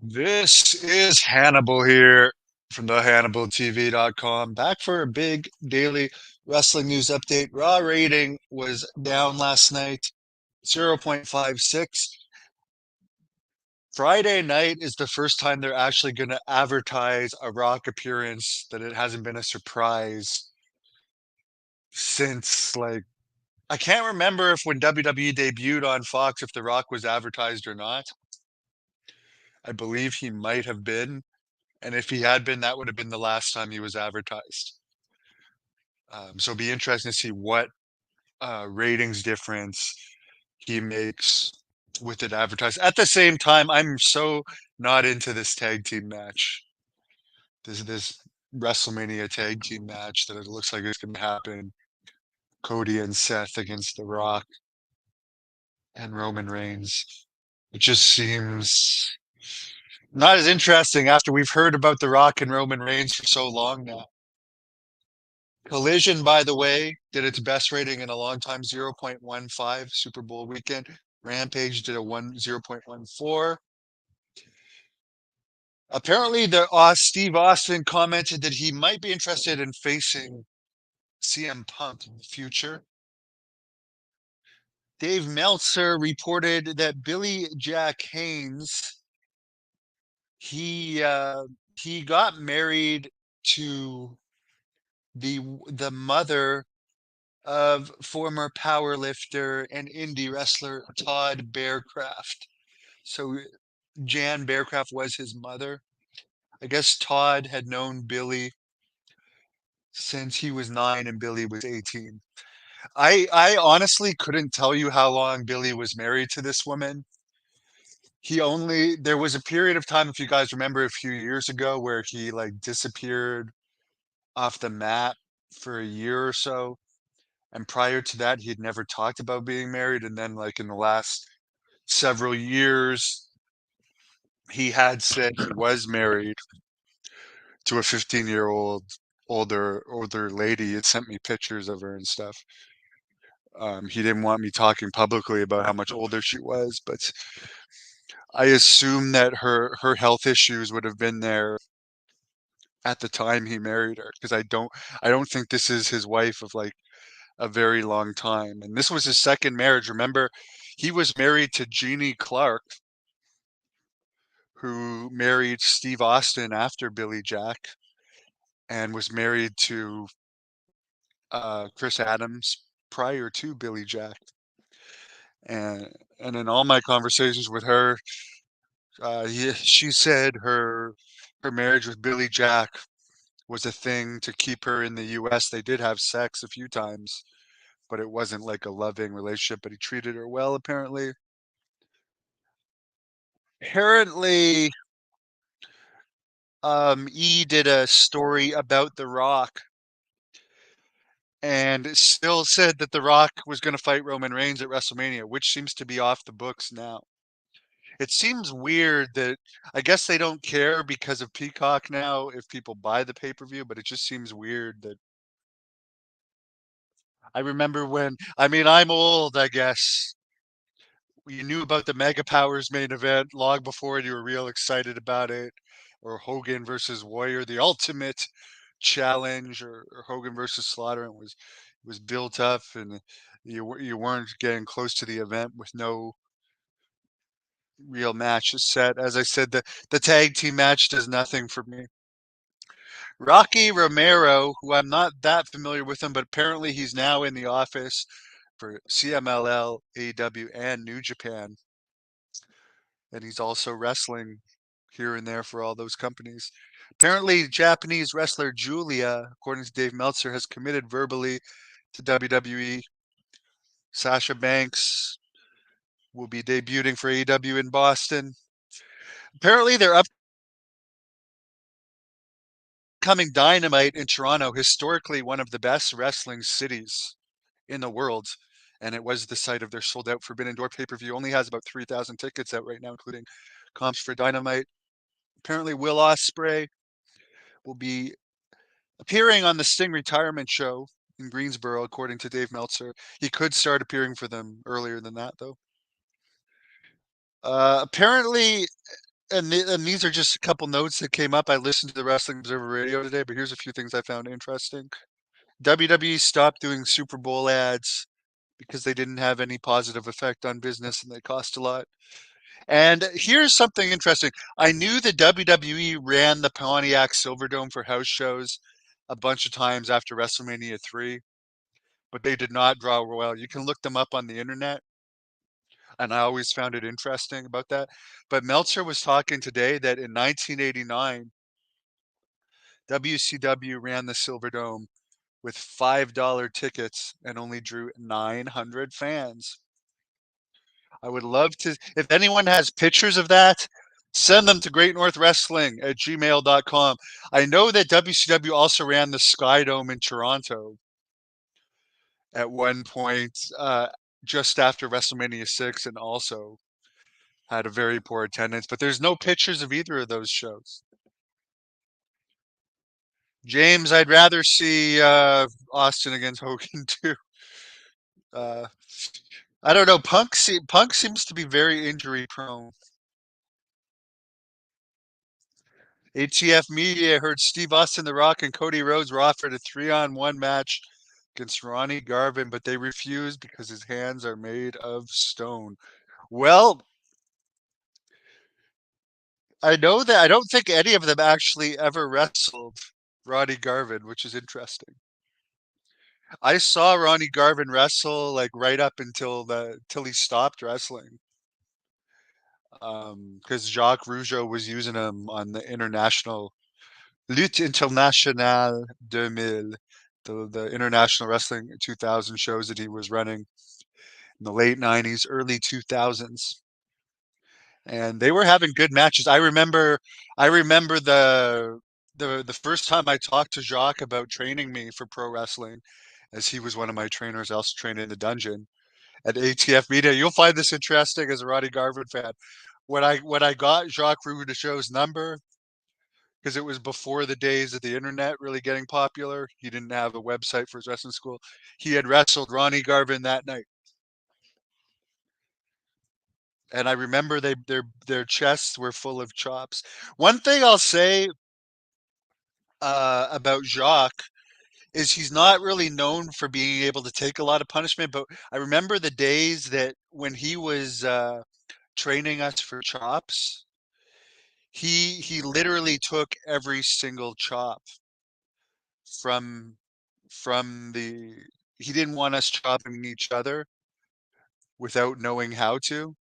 This is Hannibal here from the HannibalTV.com, back for a big daily wrestling news update. Raw rating was down last night, 0.56. Friday night is the first time they're actually going to advertise a Rock appearance, that it hasn't been a surprise since, I can't remember if when WWE debuted on Fox, if The Rock was advertised or not. I believe he might have been. And if he had been, that would have been the last time he was advertised. So it'll be interesting to see what ratings difference he makes with it advertised. At the same time, I'm so not into this tag team match. This WrestleMania tag team match that it looks like it's going to happen. Cody and Seth against The Rock and Roman Reigns. It just seems not as interesting after we've heard about The Rock and Roman Reigns for so long now. Collision, by the way, did its best rating in a long time, 0.15 Super Bowl weekend. Rampage did a 0.14. Apparently, Steve Austin commented that he might be interested in facing CM Punk in the future. Dave Meltzer reported that Billy Jack Haynes, he uh, he got married to the mother of former powerlifter and indie wrestler Todd Bearcraft. So Jan Bearcraft was his mother. I guess Todd had known Billy since he was 9 and Billy was 18. I honestly couldn't tell you how long Billy was married to this woman. There was a period of time, if you guys remember a few years ago, where he disappeared off the map for a year or so. And prior to that, he had never talked about being married. And then, in the last several years, he had said he was married to a 15-year-old older lady. He had sent me pictures of her and stuff. He didn't want me talking publicly about how much older she was, but I assume that her health issues would have been there at the time he married her, because I don't think this is his wife of a very long time. And this was his second marriage. Remember, he was married to Jeannie Clark, who married Steve Austin after Billy Jack, and was married to Chris Adams prior to Billy Jack. And in all my conversations with her, she said her marriage with Billy Jack was a thing to keep her in the U.S. They did have sex a few times, but it wasn't like a loving relationship. But he treated her well, apparently. Apparently, E did a story about The Rock and still said that The Rock was going to fight Roman Reigns at WrestleMania, which seems to be off the books now. It seems weird that I guess they don't care because of Peacock now if people buy the pay-per-view, but it just seems weird that I remember I'm old, I guess. You knew about the Mega Powers main event long before and you were real excited about it, or Hogan versus Warrior, the ultimate challenge, or Hogan versus Slaughter, and was built up, and you weren't getting close to the event with no real matches set. As I said, the tag team match does nothing for me. Rocky Romero, who I'm not that familiar with him, but apparently he's now in the office for CMLL, AEW, and New Japan. And he's also wrestling here and there for all those companies. Apparently, Japanese wrestler Julia, according to Dave Meltzer, has committed verbally to WWE. Sasha Banks will be debuting for AEW in Boston. Apparently, their upcoming Dynamite in Toronto, historically one of the best wrestling cities in the world, and it was the site of their sold-out Forbidden Door pay-per-view. Only has about 3,000 tickets out right now, including comps for Dynamite. Apparently, Will Ospreay will be appearing on the Sting retirement show in Greensboro, according to Dave Meltzer. He could start appearing for them earlier than that, though. Apparently, and these are just a couple notes that came up. I listened to the Wrestling Observer Radio today, but here's a few things I found interesting. WWE stopped doing Super Bowl ads because they didn't have any positive effect on business and they cost a lot. And here's something interesting. I knew the WWE ran the Pontiac Silverdome for house shows a bunch of times after WrestleMania 3, but they did not draw well. You can look them up on the internet, and I always found it interesting about that. But Meltzer was talking today that in 1989, WCW ran the Silverdome with $5 tickets and only drew 900 fans. I would love to, if anyone has pictures of that, send them to greatnorthwrestling@gmail.com. I know that WCW also ran the Sky Dome in Toronto at one point, just after WrestleMania 6, and also had a very poor attendance, but there's no pictures of either of those shows. James, I'd rather see Austin against Hogan too. Uh, I don't know. Punk seems to be very injury prone. ATF Media heard Steve Austin, The Rock, and Cody Rhodes were offered a 3-on-1 match against Ronnie Garvin, but they refused because his hands are made of stone. Well, I know that I don't think any of them actually ever wrestled Ronnie Garvin, which is interesting. I saw Ronnie Garvin wrestle like right up until till he stopped wrestling. Because Jacques Rougeau was using him on the international Lutte Internationale 2000, the International Wrestling 2000 shows that he was running in the late 90s, early 2000s. And they were having good matches. I remember the first time I talked to Jacques about training me for pro wrestling, as he was one of my trainers, also trained in the dungeon at ATF Media. You'll find this interesting as a Roddy Garvin fan. When I got Jacques Rougeau's number, because it was before the days of the internet really getting popular. He didn't have a website for his wrestling school. He had wrestled Ronnie Garvin that night. And I remember their chests were full of chops. One thing I'll say about Jacques is he's not really known for being able to take a lot of punishment. But I remember the days that when he was training us for chops, he literally took every single chop from the. He didn't want us chopping each other without knowing how to.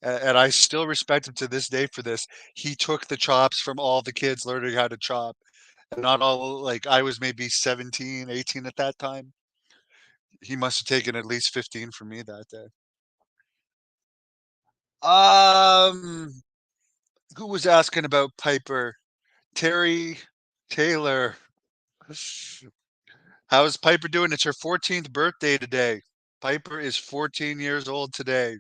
And I still respect him to this day for this. He took the chops from all the kids learning how to chop. And not all, like I was maybe 17, 18 at that time. He must have taken at least 15 from me that day. Um, who was asking about Piper? Terry Taylor. How's Piper doing? It's her 14th birthday today. Piper is 14 years old today.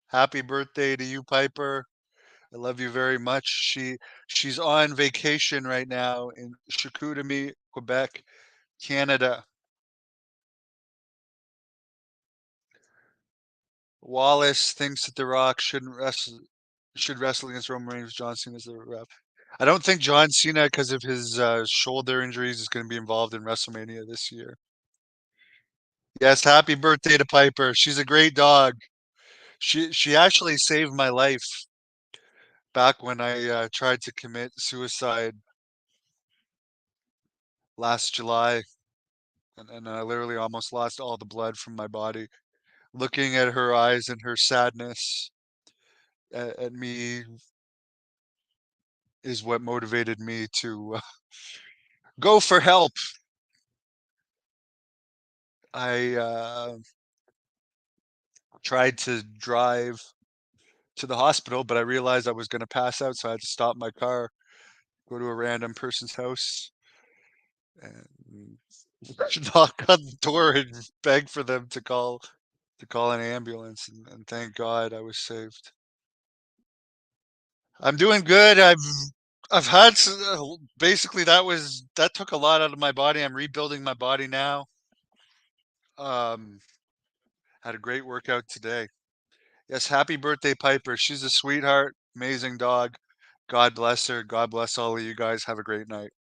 Happy birthday to you, Piper. I love you very much. She's on vacation right now in Chicoutimi, Quebec, Canada. Wallace thinks that The Rock should wrestle against Roman Reigns. John Cena as the rep. I don't think John Cena, because of his shoulder injuries, is going to be involved in WrestleMania this year. Yes, happy birthday to Piper. She's a great dog. She actually saved my life back when I tried to commit suicide last July, and I literally almost lost all the blood from my body. Looking at her eyes and her sadness at me is what motivated me to go for help. I tried to drive to the hospital, but I realized I was going to pass out, so I had to stop my car, go to a random person's house, and knock on the door and beg for them to call an ambulance, and thank God I was saved. I'm doing good. I've had basically that took a lot out of my body. I'm rebuilding my body now. Um, had a great workout today. Yes, happy birthday, Piper. She's a sweetheart. Amazing dog. God bless her. God bless all of you guys. Have a great night.